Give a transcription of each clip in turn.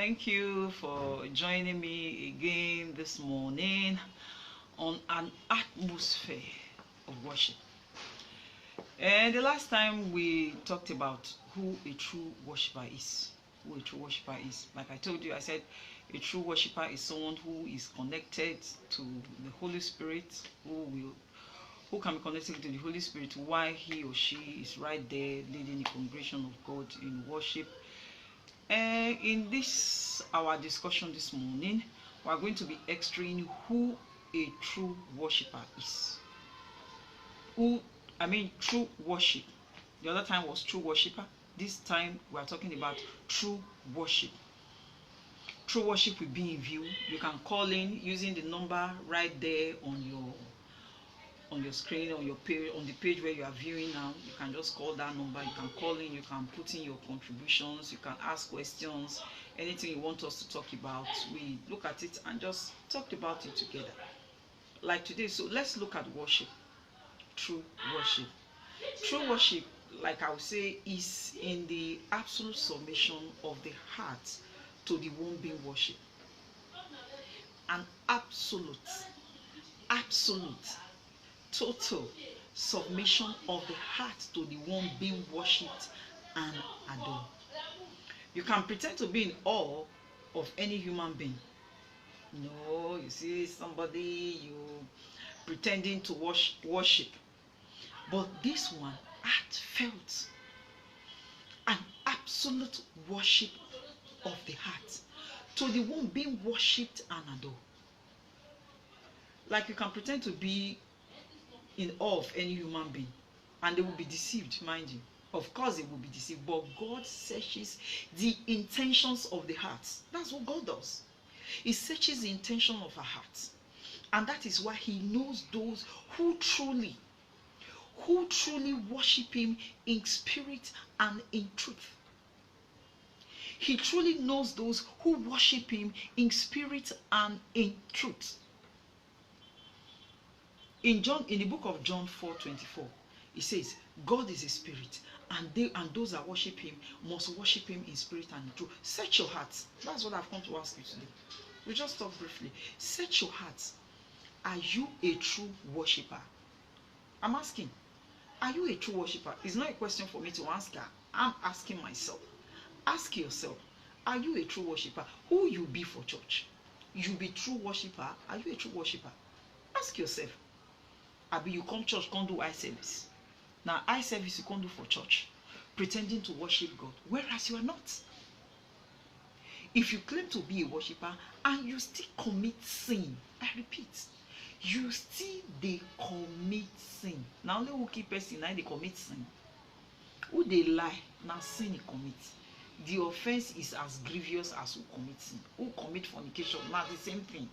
Thank you for joining me again this morning on an atmosphere of worship. And the last time we talked about who a true worshiper is. Who a true worshiper is. Like I told you, I said a true worshiper is someone who is connected to the Holy Spirit, who can be connected to the Holy Spirit while he or she is right there leading the congregation of God in worship. And in this our discussion this morning, we are going to be extracting who a true worshiper is. True worship. The other time was true worshiper. This time we are talking about true worship. True worship will be in view. You can call in using the number right there on your screen, on your page, on the page where you are viewing now. You can just call that number. You can call in. You can put in your contributions. You can ask questions. Anything you want us to talk about, we look at it and just talk about it together. Like today, so let's look at worship. True worship. True worship, like I would say, is in the absolute submission of the heart to the one being worshipped. An absolute, total submission of the heart to the one being worshipped and adored. You can pretend to be in awe of any human being. No, you see somebody, you pretending to worship. But this one, heartfelt, an absolute worship of the heart to the one being worshipped and adored. Like you can pretend to be in awe of any human being, and they will be deceived, mind you. Of course they will be deceived, but God searches the intentions of the heart. That's what God does. He searches the intention of our hearts, and that is why he knows those who truly worship him in spirit and in truth. He truly knows those who worship him in spirit and in truth. In the book of John 4:24, it says, God is a spirit, and those that worship him must worship him in spirit and in truth. Search your hearts. That's what I've come to ask you today. We just talk briefly. Search your hearts. Are you a true worshiper? I'm asking. Are you a true worshiper? It's not a question for me to answer. I'm asking myself. Ask yourself, are you a true worshiper? Who you be for church? You be true worshiper? Are you a true worshiper? Ask yourself. Abi you come church, can't do eye service. Now eye service you can't do for church, pretending to worship God, whereas you are not. If you claim to be a worshiper and you still commit sin, I repeat, you still they commit sin. Now only who keep person now they commit sin. Who they lie, now sin they commit. The offense is as grievous as who commit sin. Who commit fornication, now the same thing.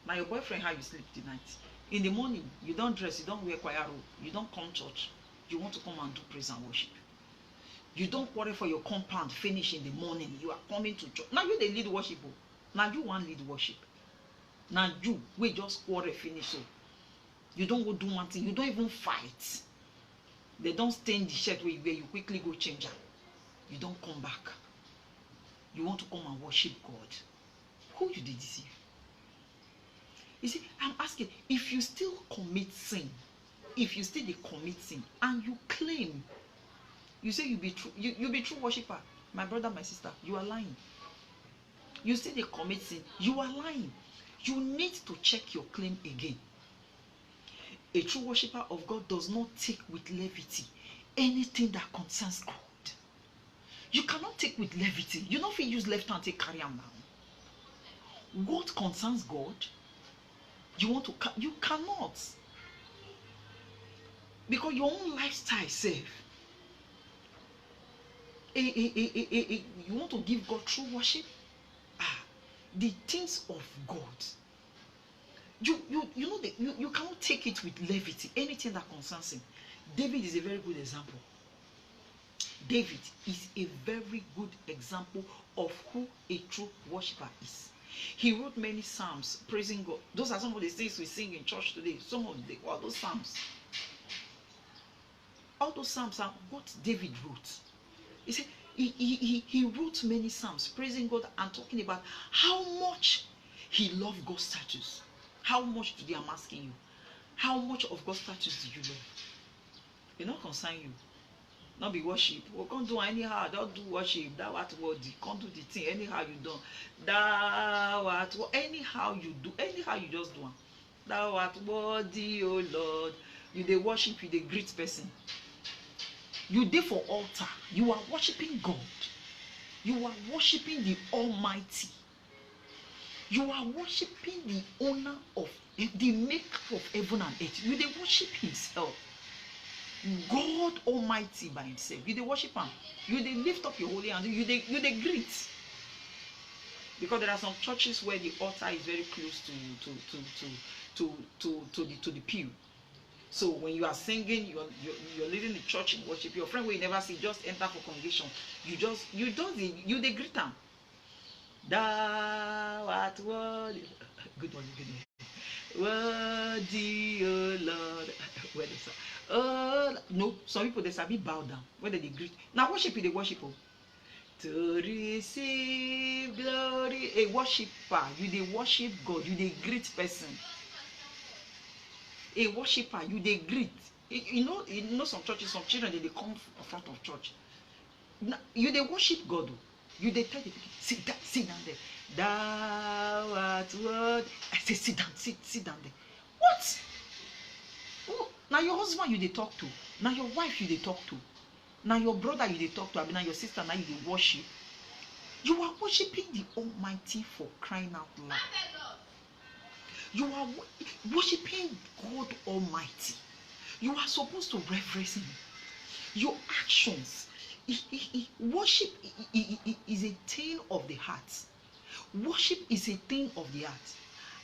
Now your boyfriend how you sleep tonight. In the morning, you don't dress, you don't wear choir robe, you don't come church. You want to come and do praise and worship. You don't quarrel for your compound, finish in the morning. You are coming to church. Now you they lead worship. Now you want lead worship. Now you we just quarrel finish. So you don't go do one thing. You don't even fight. They don't stain the shirt where you quickly go change them. You don't come back. You want to come and worship God. Who you did deceive? You see, I'm asking, if you still commit sin, and you claim, you say you be true, you be true worshiper, my brother, my sister, you are lying. You still they commit sin, you are lying. You need to check your claim again. A true worshiper of God does not take with levity anything that concerns God. You cannot take with levity. You don't feel use left hand take carry on now. What concerns God? You cannot, because your own lifestyle self. You want to give God true worship. The things of God. You know that you cannot take it with levity. Anything that concerns him. David is a very good example. David is a very good example of who a true worshiper is. He wrote many psalms praising God. Those are some of the things we sing in church today. All those psalms. All those psalms are what David wrote. He said, he wrote many psalms praising God and talking about how much he loved God's status. How much today I'm asking you, how much of God's status do you love? It not concern you. Not be worship. We can't do anyhow. Don't do worship. That what worthy. Can't do the thing anyhow you don't. That what anyhow you do. Anyhow you just do. That what worthy, oh Lord. You dey worship. You dey greet person. You dey for altar. You are worshiping God. You are worshiping the Almighty. You are worshiping the owner of the maker of heaven and earth. You dey worship Himself. God Almighty by Himself. You dey worship Him. You dey lift up your holy hand. You dey greet. Because there are some churches where the altar is very close to the pew. So when you are singing, you're leading the church in worship. Your friend will never see, just enter for congregation. You dey greet them. Thou art worthy. Good morning, good morning. Worthy, oh Lord. Where is that? No, some people they sabi bow down when they greet. Now worship they worship. To receive glory, a worshiper, you they worship God, you they greet person. A worshiper, you they greet. You know some churches, some children they come in front of church. Now, you they worship God. You they tell the people, sit down there. Thou art worthy. I say sit down there. What? Oh, now your husband you they talk to. Now your wife you they talk to. Now your brother you they talk to. I mean, now your sister now you they worship. You are worshiping the Almighty for crying out loud. You are worshiping God Almighty. You are supposed to reverence Him. Your actions. Worship is a thing of the heart. Worship is a thing of the heart.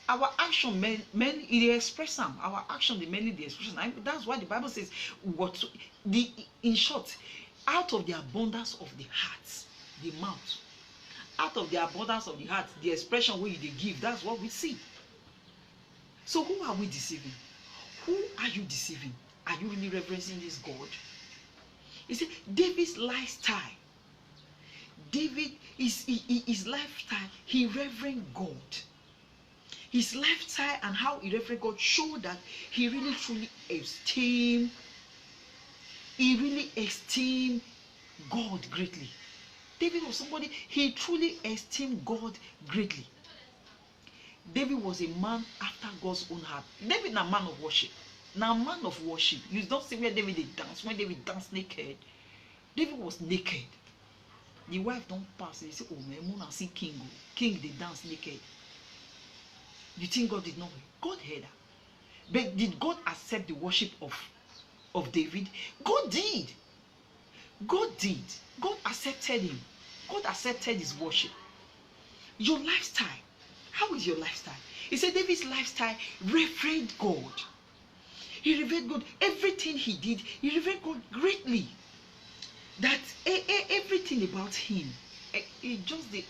Our action mainly they express them. Our action they mainly the expression. That's why the Bible says in short, out of the abundance of the heart, the mouth. Out of the abundance of the heart, the expression where they give, that's what we see. So who are we deceiving? Who are you deceiving? Are you really reverencing this God? You see, David's lifestyle. David, his lifestyle, he reverenced God. His lifestyle and how he reverenced God showed that he really truly esteemed God greatly. David was somebody, he truly esteemed God greatly. David was a man after God's own heart. David na man of worship. Now man of worship. You don't see where David they dance. When David danced naked, David was naked. The wife don't pass. They say, oh man, I see king. King they dance naked. You think God did not? God heard her. But did God accept the worship of David? God did. God did. God accepted him. God accepted his worship. Your lifestyle. How is your lifestyle? He said David's lifestyle revered God. He revered God. Everything he did, he revered God greatly. That everything about him, it just the